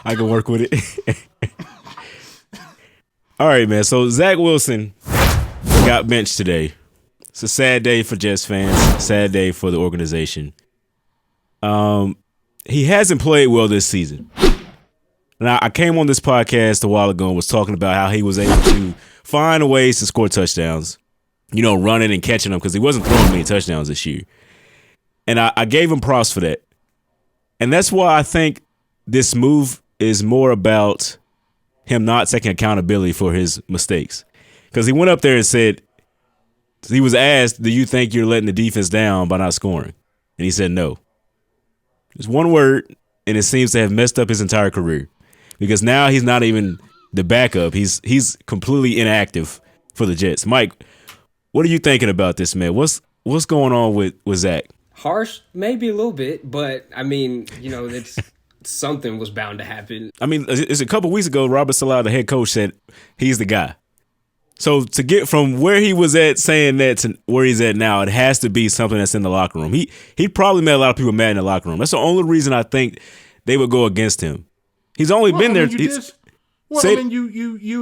I can work with it. All right, man. So Zach Wilson got benched today. It's a sad day for Jets fans. Sad day for the organization. He hasn't played well this season. Now, I came on this podcast a while ago and was talking about how he was able to find ways to score touchdowns, running and catching them because he wasn't throwing many touchdowns this year. And I gave him props for that. And that's why I think this move is more about him not taking accountability for his mistakes. Because he went up there and said, he was asked, do you think you're letting the defense down by not scoring? And he said no. It's one word, and it seems to have messed up his entire career. Because now he's not even the backup. He's completely inactive for the Jets. Mike, what are you thinking about this, man? What's going on with Zach? Harsh, maybe a little bit, but I mean, it's something was bound to happen. I mean, it's a couple weeks ago, Robert Saleh, the head coach, said he's the guy. So to get from where he was at saying that to where he's at now, it has to be something that's in the locker room. He probably made a lot of people mad in the locker room. That's the only reason I think they would go against him. He's only been there. You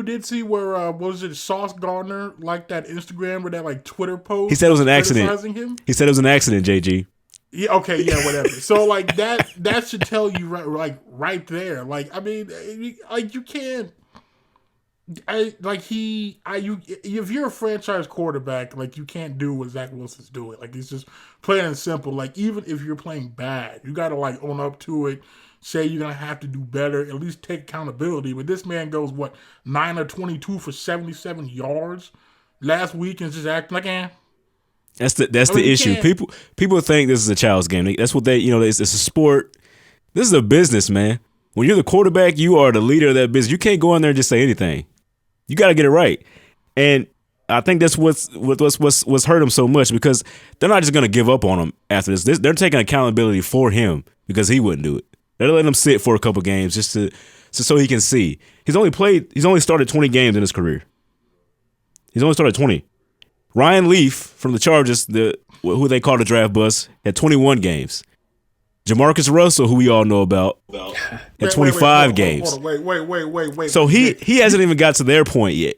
did see where what was it, Sauce Gardner, like that Instagram or that like Twitter post? He said it was an accident. Him? He said it was an accident, JG. Yeah, okay, yeah, whatever. So like that should tell you right there. Like, I mean, like you can't. If you're a franchise quarterback, like you can't do what Zach Wilson's doing. Like, it's just plain and simple. Like, even if you're playing bad, you got to like own up to it. Say you're gonna have to do better. At least take accountability. But this man goes 9 of 22 for 77 yards last week and just acting like That's the issue. People think this is a child's game. That's what it's a sport. This is a business, man. When you're the quarterback, you are the leader of that business. You can't go in there and just say anything. You got to get it right. And I think that's what's hurt him so much, because they're not just going to give up on him after this. They're taking accountability for him because he wouldn't do it. They're letting him sit for a couple games just so he can see. He's only started 20 games in his career. He's only started 20. Ryan Leaf from the Chargers, who they call the draft bust, had 21 games. Jamarcus Russell, who we all know about, had 25 games. Wait. So he hasn't even got to their point yet.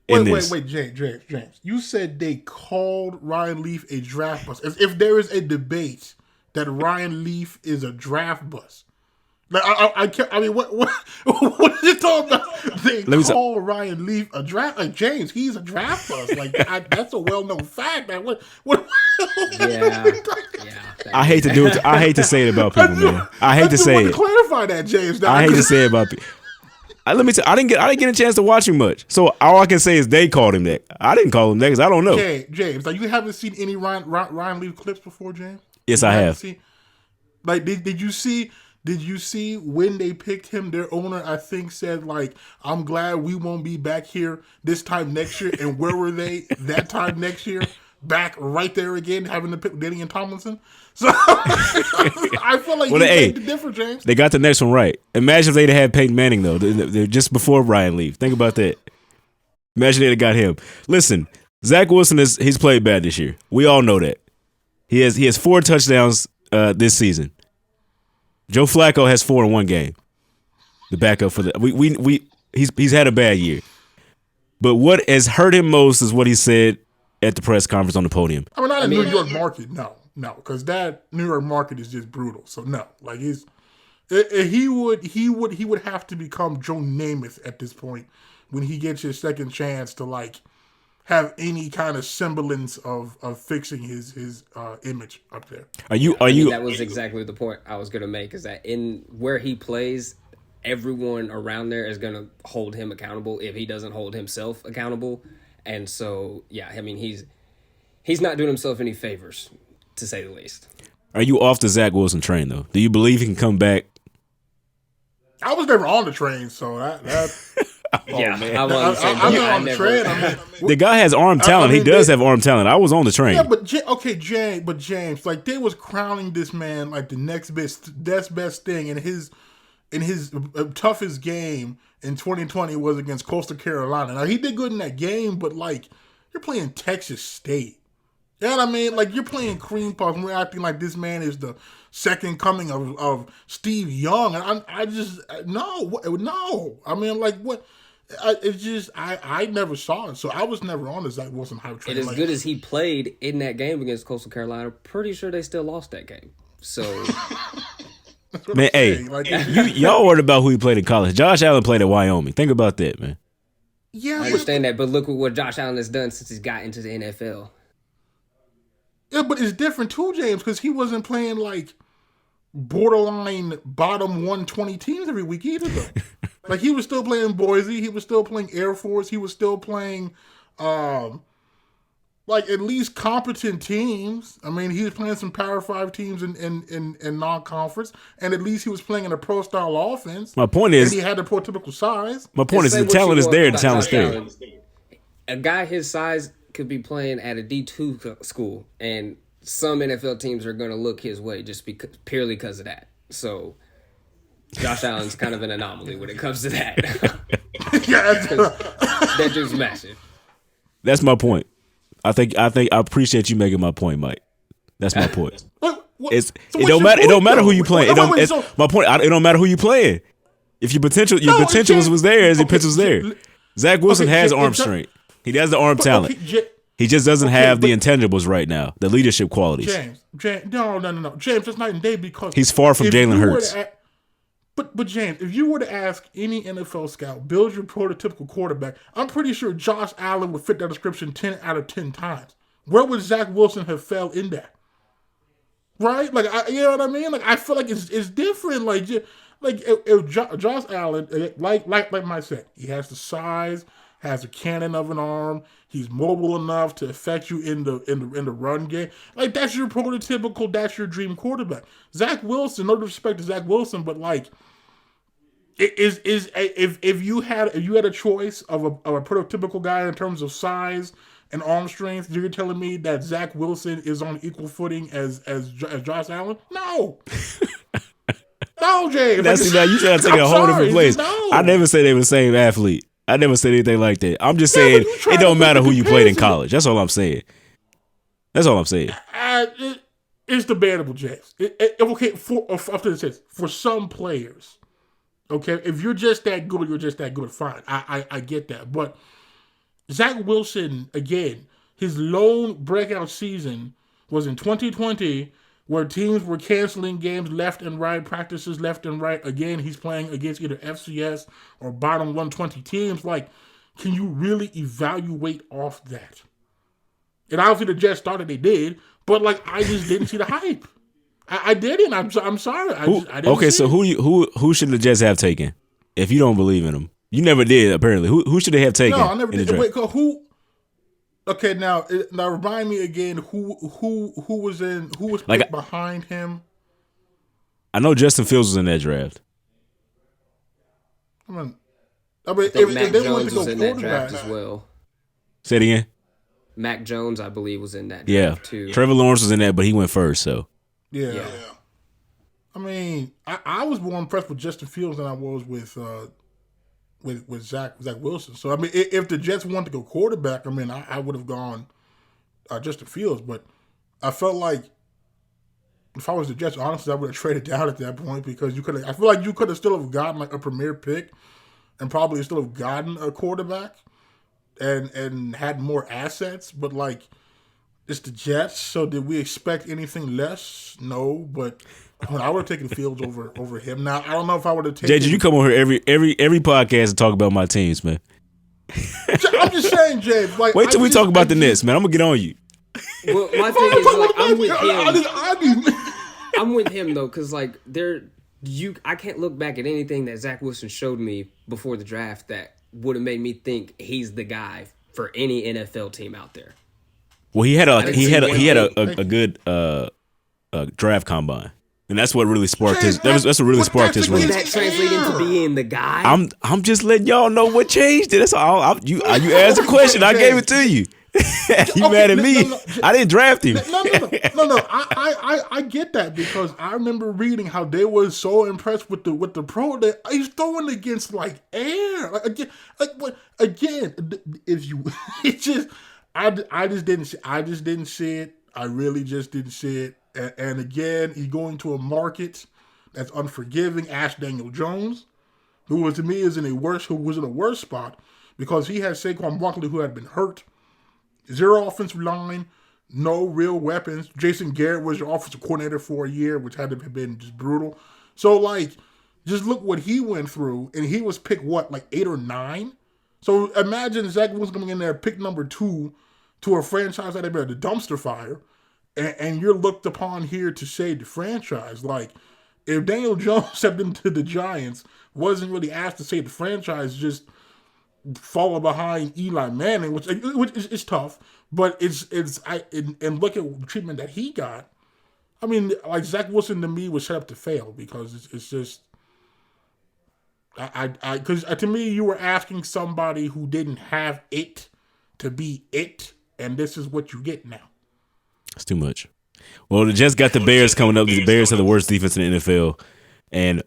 Wait, James. You said they called Ryan Leaf a draft bust. If there is a debate that Ryan Leaf is a draft bust, like I mean, what are you talking about? They call Ryan Leaf a draft. Like, James, he's a draft bust. Like, that's a well-known fact. Man. What? Yeah. I hate to do it. I hate to say it about people, man. I hate to say it. Clarify that, James. I hate to say it about people. Let me tell you, I didn't get a chance to watch him much. So all I can say is they called him that. I didn't call him that because I don't know. James, like, you haven't seen any Ryan Leaf clips before, James? Yes, I have. Like, did you see when they picked him? Their owner, I think, said, like, I'm glad we won't be back here this time next year. And where were they that time next year? Back right there again, having to pick Denny and Tomlinson. So I feel like you made the difference, James. They got the next one right. Imagine if they'd have had Peyton Manning, though. They're just before Ryan Leaf. Think about that. Imagine they'd have got him. Listen, Zach Wilson he's played bad this year. We all know that. He has 4 touchdowns this season. Joe Flacco has 4 in one game. The backup for he's had a bad year. But what has hurt him most is what he said at the press conference on the podium. I mean, not in New York market, no, because that New York market is just brutal. So no, like he would have to become Joe Namath at this point when he gets his second chance to like have any kind of semblance of fixing his image up there. That was exactly the point I was going to make, is that in where he plays, everyone around there is going to hold him accountable if he doesn't hold himself accountable. And so, yeah, I mean, he's not doing himself any favors, to say the least. Are you off the Zach Wilson train, though? Do you believe he can come back? I was never on the train, so that yeah, man. I'm not on the train. I mean, the guy has arm talent. He does have arm talent. I was on the train. Yeah, but James, like, they was crowning this man like the next best thing, and his toughest game in 2020 was against Coastal Carolina. Now, he did good in that game, but like, you're playing Texas State. Yeah, I mean, like, you're playing cream puffs and we're acting like this man is the second coming of Steve Young. And I just, no. I mean, like, what? It's just, I never saw it. So I was never on the Zach Wilson hype train. And as good as he played in that game against Coastal Carolina, pretty sure they still lost that game. So, man, hey, like, y'all worried about who he played in college. Josh Allen played at Wyoming. Think about that, man. yeah, I understand that, but look at what Josh Allen has done since he's got into the NFL. Yeah, but it's different too, James, because he wasn't playing like borderline bottom 120 teams every week either, though. Like, he was still playing Boise, he was still playing Air Force, he was still playing like at least competent teams. I mean, he was playing some Power 5 teams in non-conference, and at least he was playing in a pro-style offense. My point is, and he had the prototypical size. my point is, Say the what you talent is want there. The about talent's Josh there. Allen. A guy his size could be playing at a D2 school, and some NFL teams are going to look his way just purely because of that. So, Josh Allen's kind of an anomaly when it comes to that. Yeah, That dude's massive. That's my point. I appreciate you making my point, Mike. That's my point. It don't matter who you playing. My point. It don't matter who you playing. If your potential was there, as your potential was there. Zach Wilson has arm strength. He has the arm talent. He just doesn't have the intangibles right now, the leadership qualities. James, no. James, that's night and day because he's far from Jalen Hurts. But James, if you were to ask any NFL scout, build your prototypical quarterback, I'm pretty sure Josh Allen would fit that description 10 out of 10 times. Where would Zach Wilson have fell in that? Right? Like, you know what I mean? Like, I feel like it's different. Like if Josh Allen, like Mike said, he has the size, has a cannon of an arm. He's mobile enough to affect you in the run game. Like, that's your prototypical, that's your dream quarterback. Zach Wilson, no disrespect to Zach Wilson, but like, if you had a choice of a prototypical guy in terms of size and arm strength, you're telling me that Zach Wilson is on equal footing as Josh Allen? No. No, James. Now you trying to take a whole different place. No. I never said they were the same athlete. I never said anything like that. I'm just saying it don't matter who you played in college. That's all I'm saying. It's debatable, James. Okay, for some players, okay, if you're just that good, you're just that good. Fine, I get that. But Zach Wilson, again, his lone breakout season was in 2020, where teams were canceling games left and right, practices left and right. Again, he's playing against either FCS or bottom 120 teams. Like, can you really evaluate off that? And obviously the Jets thought that they did, but like, I just didn't see the hype. I didn't. I'm sorry. I didn't. Okay, see so it. who should the Jets have taken? If you don't believe in them, you never did. Apparently, who should they have taken? No, I never in the did. draft? Wait, who? Okay, now remind me again who was Like, picked behind him. I know Justin Fields was in that draft. I mean, Mac if they wanted Jones to go was in that quarterback, draft as well. Say it again. Mac Jones, I believe, was in that Yeah, draft too. Trevor Lawrence was in that, but he went first. So yeah. I mean, I was more impressed with Justin Fields than I was with Zach Wilson. So I mean, if the Jets wanted to go quarterback, I mean, I would have gone Justin Fields. But I felt like if I was the Jets, honestly, I would have traded down at that point because I feel like you could have still have gotten like a premier pick and probably still have gotten a quarterback and had more assets. But like, it's the Jets, so did we expect anything less? No, but I would have taken Fields over him. Now I don't know if I would have taken. JJ, you come on here every podcast and talk about my teams, man. I'm just saying, James. Like, wait till we talk about the Nets, man. I'm gonna get on you. Well, my thing is, like, I'm with him. I'm with him though, because like I can't look back at anything that Zach Wilson showed me before the draft that would have made me think he's the guy for any NFL team out there. Well, he had a good draft combine, and that's what really sparked his. That's what really sparked his Does run. that translate into being the guy? I'm just letting y'all know what changed it. That's all. You asked a question, I gave it to you. You mad at me? I didn't draft him. No. I get that because I remember reading how they were so impressed with the pro that he's throwing against like air. Again, if you, it's just I just didn't see it. I really just didn't see it. And again, he's going to a market that's unforgiving. Ask Daniel Jones, who was to me was in a worse spot because he had Saquon Barkley, who had been hurt. Zero offensive line, no real weapons. Jason Garrett was your offensive coordinator for a year, which had to have been just brutal. So just look what he went through, and he was picked 8 or 9. So imagine Zach Wilson coming in there, pick number 2 to a franchise that had been the dumpster fire, and you're looked upon here to save the franchise. If Daniel Jones stepped into the Giants, wasn't really asked to save the franchise, just follow behind Eli Manning, which is tough, but and look at the treatment that he got. I mean, Zach Wilson to me was set up to fail because it's just. Because to me, you were asking somebody who didn't have it to be it, and this is what you get now. It's too much. Well, they just got the Bears coming up. The Bears have the worst defense in the NFL, and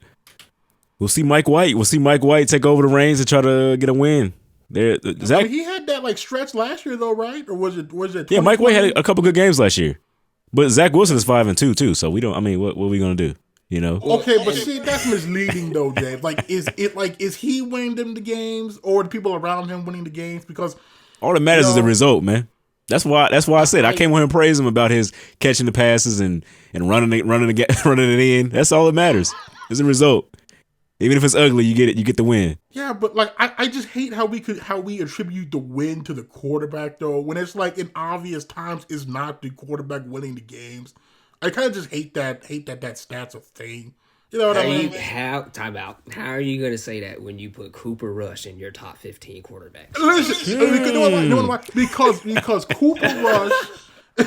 we'll see Mike White. We'll see Mike White take over the reins and try to get a win. Zach, he had that stretch last year though, right? Or was it? Yeah, Mike White had a couple good games last year, but Zach Wilson is 5-2 too. So we don't. I mean, what are we gonna do? You know? Okay, but see, that's misleading though, James. Is he winning them the games, or the people around him winning the games? Because all that matters is the result, man. That's why I said I came on here and praise him about his catching the passes and running it in. That's all that matters. It's the result. Even if it's ugly, you get the win. Yeah, but I just hate how we attribute the win to the quarterback though, when it's in obvious times it's not the quarterback winning the games. I kind of just hate that stats a thing. You know what I mean? Time out. How are you going to say that when you put Cooper Rush in your top 15 quarterbacks? Listen, you know why? Because Cooper Rush.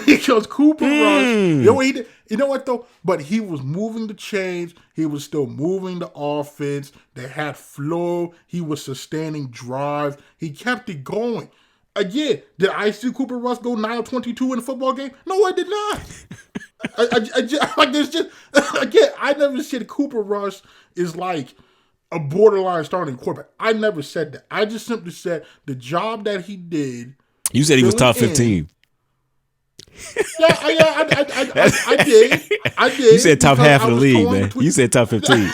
Because Cooper Rush. You know what he did? You know what though? But he was moving the chains. He was still moving the offense. They had flow. He was sustaining drives. He kept it going. Again, did I see Cooper Rush go 9 of 22 in a football game? No, I did not. I never said Cooper Rush is a borderline starting quarterback. I never said that. I just simply said the job that he did. You said he was top 15. I did. You said top half of the league, man. You said top 15.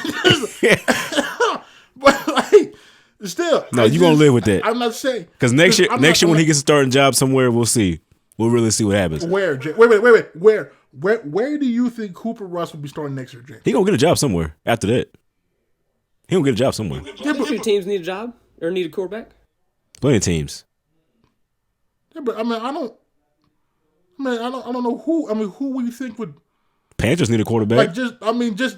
But still, no, you're gonna live with that. I'm not saying because next year when he gets a starting job somewhere, we'll see. We'll really see what happens. Where? Wait. Where do you think Cooper Rush will be starting next year, Jay? He gonna get a job somewhere after that. He gonna get a job somewhere. How many teams need a job or need a quarterback? Plenty of teams. Yeah, but I don't know who. I mean, who would you think would? Panthers need a quarterback. Just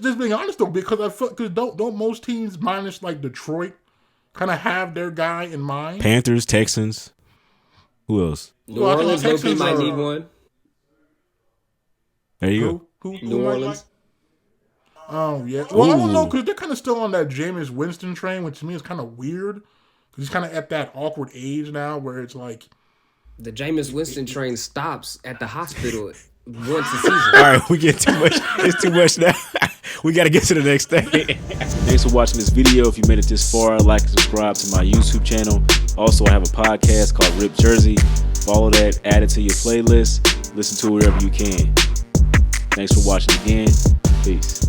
being honest though, because don't most teams minus Detroit kind of have their guy in mind? Panthers, Texans. Who else? New Orleans might need one. There you go. Who New Orleans. Oh yeah. Well, I don't know because they're kind of still on that Jameis Winston train, which to me is kind of weird because he's kind of at that awkward age now where it's the Jameis Winston train stops at the hospital once a season. All right, we get too much. It's too much now. We got to get to the next thing. Thanks for watching this video. If you made it this far, like and subscribe to my YouTube channel. Also, I have a podcast called Rip Jersey. Follow that, add it to your playlist. Listen to it wherever you can. Thanks for watching again. Peace.